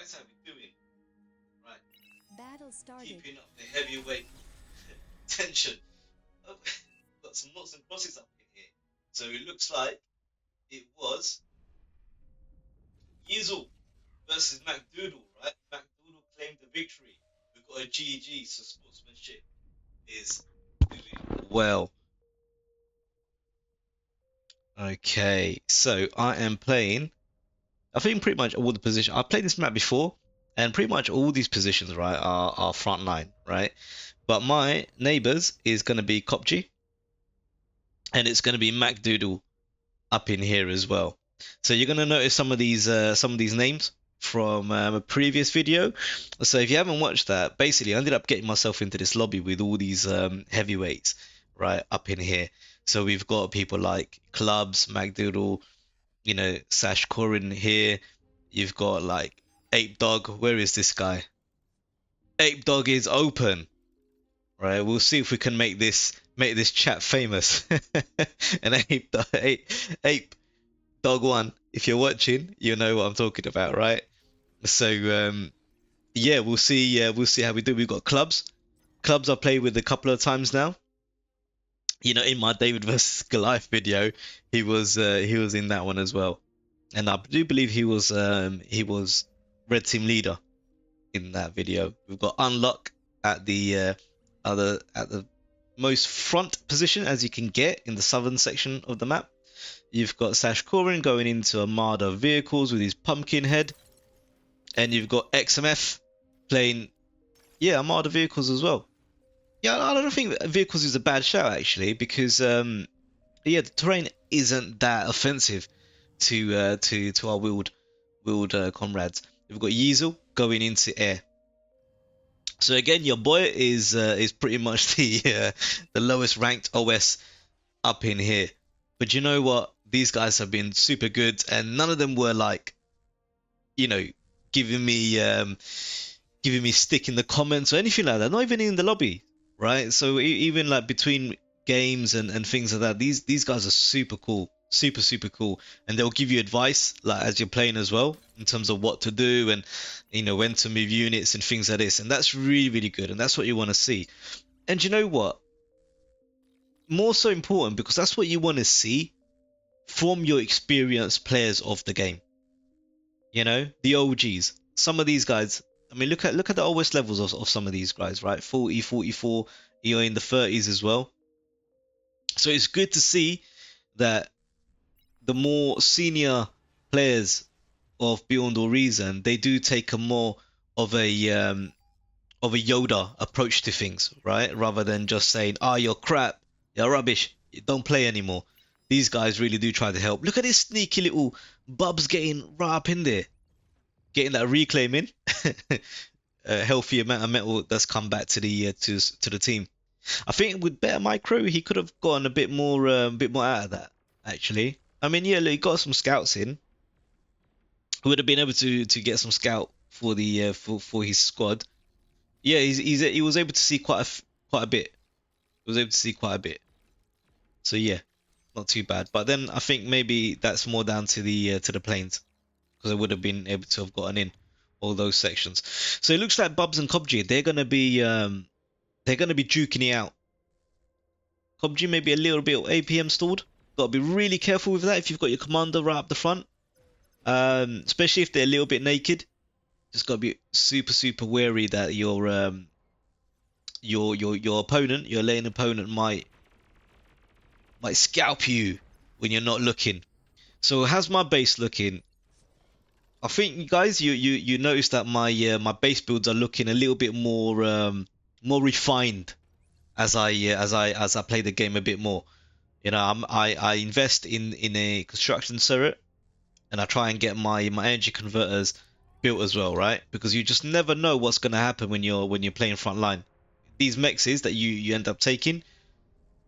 guys have been doing? Right, Battle started. keeping up the heavyweight tension. Oh, got some knots and crosses up in here. So it looks like it was Yizzle versus MacDoodle, right? MacDoodle claimed the victory. We've got a GG, so sportsmanship is doing well. Okay, so I am playing. I think pretty much all the positions. I've played this map before, and pretty much all these positions, right, are front line, right? But my neighbors is going to be Kopji, and it's going to be MacDoodle up in here as well. So you're going to notice some of these names from a previous video. So if you haven't watched that, basically I ended up getting myself into this lobby with all these heavyweights right up in here. So we've got people like Clubs, MacDoodle, you know, Sash Corin here. You've got like Ape Dog. Where is this guy? Ape Dog is open. Right, we'll see if we can make this chat famous. And ape dog one. If you're watching, you know what I'm talking about, right? So yeah, we'll see. We'll see how we do. We've got clubs. Clubs I played with a couple of times now. You know, in my David versus Goliath video, he was in that one as well, and I do believe he was red team leader in that video. We've got Unlock at the at the most front position as you can get in the southern section of the map. You've got Sash Corin going into Armada vehicles with his pumpkin head, and you've got XMF playing, yeah, Armada vehicles as well. Yeah, I don't think vehicles is a bad shout actually, because yeah, the terrain isn't that offensive to our wheeled comrades. We've got Yeezel going into air. So again, your boy is pretty much the lowest ranked OS up in here. But you know what? These guys have been super good, and none of them were like, you know, giving me giving me stick in the comments or anything like that. Not even in the lobby, right? So even like between games and things like that, these guys are super cool, super cool, and they'll give you advice like as you're playing as well in terms of what to do and you know when to move units and things like this, and that's really good, and that's what you want to see. And you know what? More so important because that's what you want to see from your experienced players of the game. You know, the OGs. Some of these guys, I mean, look at the OS levels of some of these guys, right? 40, 44, you're in the 30s as well. So it's good to see that the more senior players of Beyond All Reason, they do take a more of a Yoda approach to things, right? Rather than just saying, "Ah, oh, you're crap, you're rubbish, you don't play anymore." These guys really do try to help. Look at this sneaky little Bubs getting right up in there, getting that reclaim in. A healthy amount of metal that's come back to the to the team. I think with better micro, he could have gotten a bit more out of that. Actually, I mean, yeah, look, he got some scouts in. He would have been able to get some scout for the for his squad. Yeah, he was able to see quite a bit. He was able to see quite a bit. So yeah, not too bad. But then I think maybe that's more down to the planes because I would have been able to have gotten in all those sections. So it looks like Bubs and Kobji they're gonna be duking it out. Kobji maybe a little bit APM stalled. Got to be really careful with that if you've got your commander right up the front, especially if they're a little bit naked. Just got to be super wary that your opponent, your lane opponent might scalp you when you're not looking. So how's my base looking? I think you guys you notice that my base builds are looking a little bit more refined as I play the game a bit more. You know, I invest in a construction turret and I try and get my energy converters built as well, right? Because you just never know what's gonna happen when you're playing front line. These mexes that you end up taking,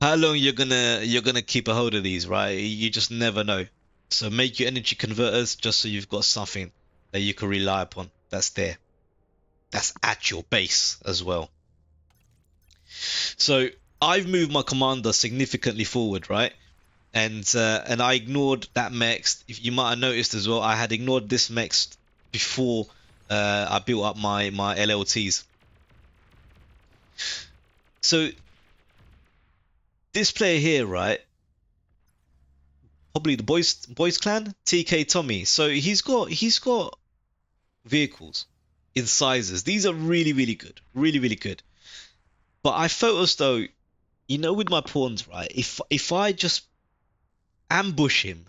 how long you're gonna keep a hold of these, right? You just never know. So make your energy converters just so you've got something that you can rely upon. That's there. That's at your base as well. So I've moved my commander significantly forward, right? And I ignored that mex. If you might have noticed as well, I had ignored this mex before I built up my LLTs. So this player here, right? Probably the boys clan, TK Tommy. So he's got vehicles in sizes. These are really good, really good. But I felt as though, you know, with my pawns, right? If I just ambush him,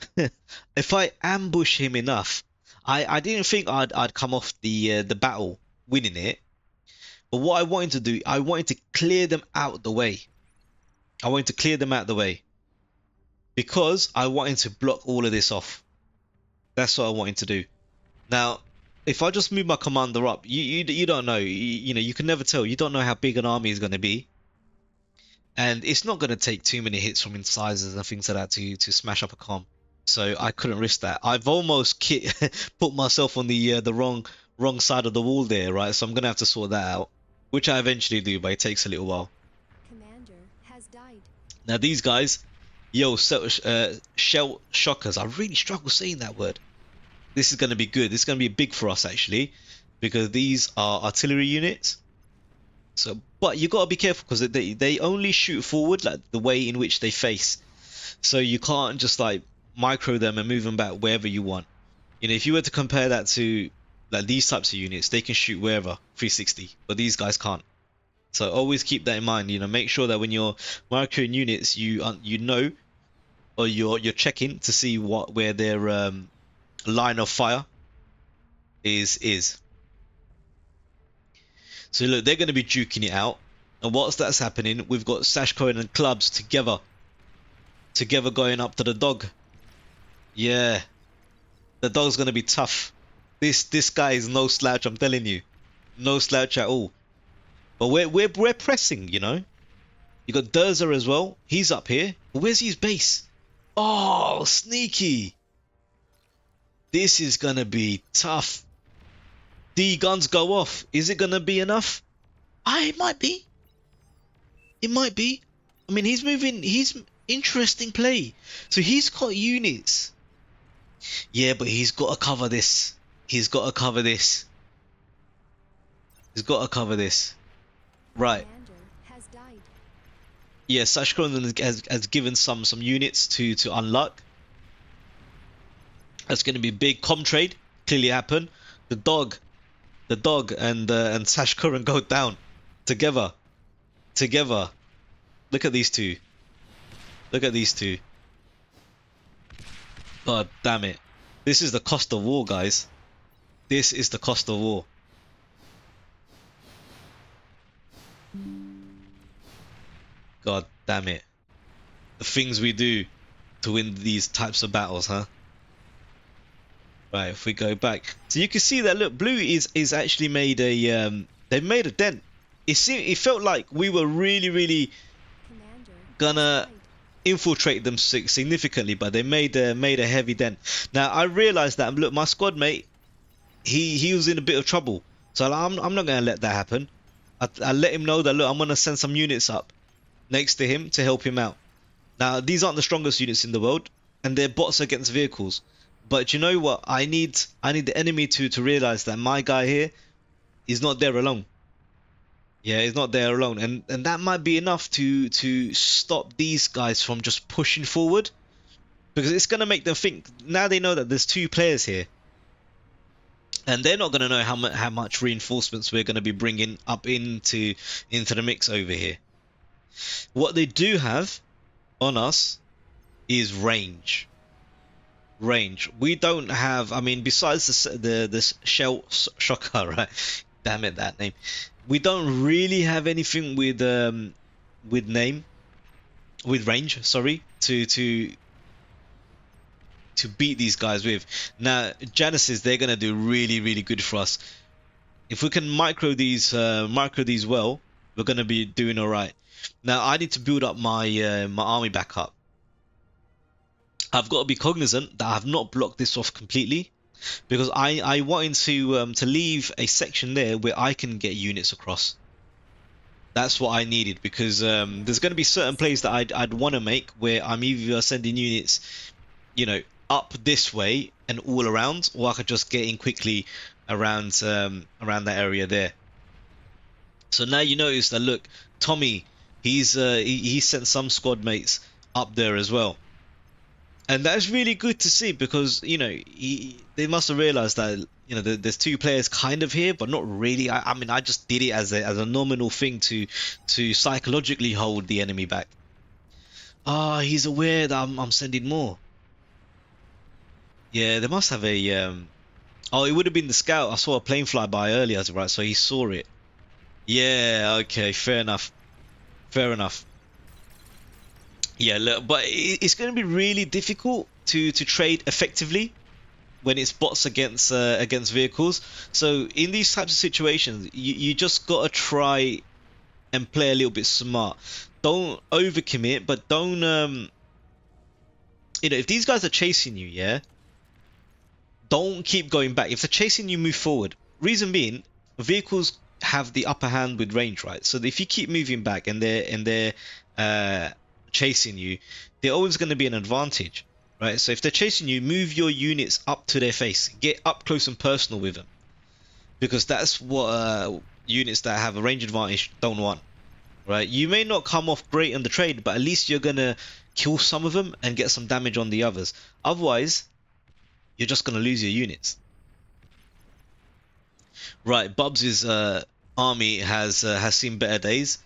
if I ambush him enough, I didn't think I'd come off the battle winning it. But what I wanted to do, I wanted to clear them out the way. I wanted to clear them out the way because I wanted to block all of this off. That's what I wanted to do. Now, if I just move my commander up, you don't know. You know, you can never tell. You don't know how big an army is going to be. And it's not going to take too many hits from incisors and things like that to smash up a com. So I couldn't risk that. I've almost put myself on the wrong side of the wall there, right? So I'm going to have to sort that out, which I eventually do, but it takes a little while. Commander has died. Now these guys, yo, shell shockers. I really struggle saying that word. This is going to be good. This is going to be big for us actually, because these are artillery units. So, but you got to be careful because they only shoot forward like the way in which they face. So you can't just like micro them and move them back wherever you want. You know, if you were to compare that to like these types of units, they can shoot wherever 360, but these guys can't. So always keep that in mind. You know, make sure that when you're microing units, you know, or you're checking to see where their line of fire is. So look, they're going to be duking it out, and whilst that's happening, we've got Sash Cohen and Clubs together going up to the dog. Yeah, the dog's going to be tough. This guy is no slouch, I'm telling you, no slouch at all. But we're pressing, you know. You got Durza as well. He's up here. Where's his base? Oh, sneaky. This is going to be tough. The guns go off. Is it going to be enough? It might be. It might be. I mean, he's moving. He's interesting play. So he's got units. Yeah, but he's got to cover this. He's got to cover this. He's got to cover this. Right. Commander has died. Yeah, Sash Cronin has given some units to unlock. That's going to be a big com trade. Clearly happen. The dog and Sash Curran go down together. Look at these two. God damn it. This is the cost of war, guys. This is the cost of war. God damn it. The things we do to win these types of battles, huh? Right, if we go back, so you can see that look, blue is actually made a they made a dent. It felt like we were really Commander gonna has died. infiltrate them significantly, but they made a heavy dent. Now I realized that look, my squad mate, he was in a bit of trouble, so I'm not gonna let that happen. I let him know that look, I'm gonna send some units up next to him to help him out. Now these aren't the strongest units in the world, and they're bots against vehicles. But you know what? I need the enemy to realize that my guy here is not there alone. Yeah, he's not there alone, and that might be enough to stop these guys from just pushing forward, because it's gonna make them think. Now they know that there's two players here, and they're not gonna know how much reinforcements we're gonna be bringing up into the mix over here. What they do have on us is range. We don't have, I mean, besides the shell shocker, right? Damn it, that name. We don't really have anything with range, sorry, to beat these guys with. Now Janissaries, they're gonna do really good for us. If we can micro these well, we're gonna be doing all right. Now I need to build up my my army back up. I've got to be cognizant that I have not blocked this off completely, because I wanted to leave a section there where I can get units across. That's what I needed, because there's going to be certain plays that I'd want to make where I'm either sending units, you know, up this way and all around, or I could just get in quickly around around that area there. So now you notice that, look, Tommy, he sent some squad mates up there as well. And that's really good to see because, you know, they must have realized that, you know, there's two players kind of here, but not really. I mean, I just did it as a nominal thing to psychologically hold the enemy back. Ah, he's aware that I'm sending more. Yeah, they must have a oh, it would have been the scout. I saw a plane fly by earlier, right? So he saw it. Yeah, okay, fair enough. Fair enough. Yeah, look, but it's going to be really difficult to trade effectively when it's bots against vehicles. So in these types of situations, you just gotta try and play a little bit smart. Don't overcommit, but don't you know, if these guys are chasing you, yeah, don't keep going back. If they're chasing you, move forward. Reason being, vehicles have the upper hand with range, right? So if you keep moving back and they're chasing you, they're always going to be an advantage, right? So if they're chasing you, move your units up to their face, get up close and personal with them, because that's what units that have a range advantage don't want, right? You may not come off great on the trade, but at least you're gonna kill some of them and get some damage on the others. Otherwise, you're just gonna lose your units. Right, Bubs' army has seen better days.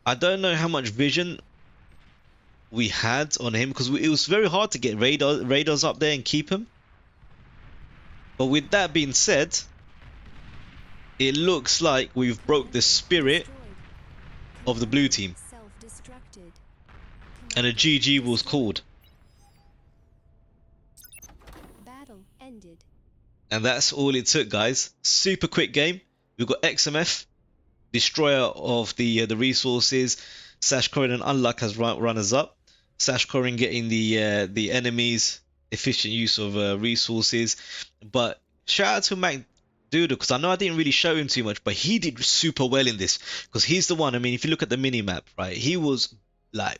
I don't know how much vision we had on him because it was very hard to get radars up there and keep him. But with that being said, it looks like we've broke the spirit of the blue team, Self-destructed. and a GG was called. Battle ended. And that's all it took, guys. Super quick game. We've got XMF, destroyer of the resources. Sash Corin and Unluck as runners up. Sash Corin getting the enemy's efficient use of resources. But shout out to Mac Doodle, because I know I didn't really show him too much, but he did super well in this. Because he's the one, I mean, if you look at the mini-map, right, he was like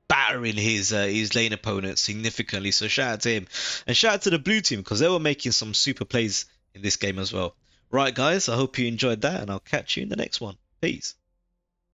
battering his lane opponent significantly. So shout out to him. And shout out to the blue team, because they were making some super plays in this game as well. Right, guys, I hope you enjoyed that, and I'll catch you in the next one. Peace.